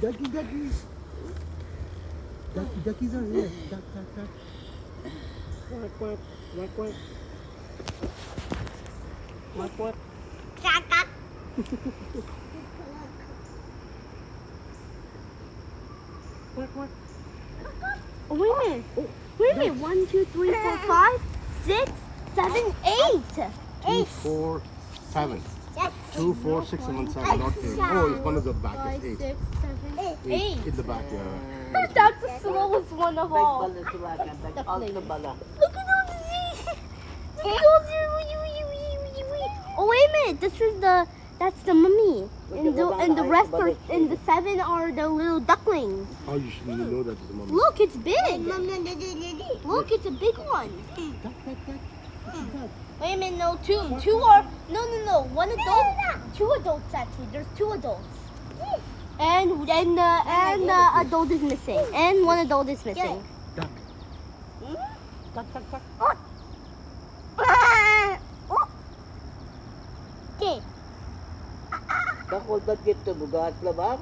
Duckies are here. Duck. Quack. Oh, wait a minute. Wait a minute. 1, 2, 3, 4, 5, 6, 7, 8. 2, 4, 7. 2, 4, 6, and 1, 7. Not 8. Oh, it's one of the back. 5, It's 6, 8. 7, 8 8. in the back. That's the slowest one of all. Look at all these. Look at all these. Oh, wait a minute. That's the mummy. And the rest are, and the 7 are the little ducklings. Oh, you should know that is the mummy. Look, it's big. Look, it's a big one. Wait a minute, no, two are, no, one adult, 2 adults actually, there's 2 adults. And the adult is missing, and 1 adult is missing. Duck. Bakul ba't dito? Bugat na ba?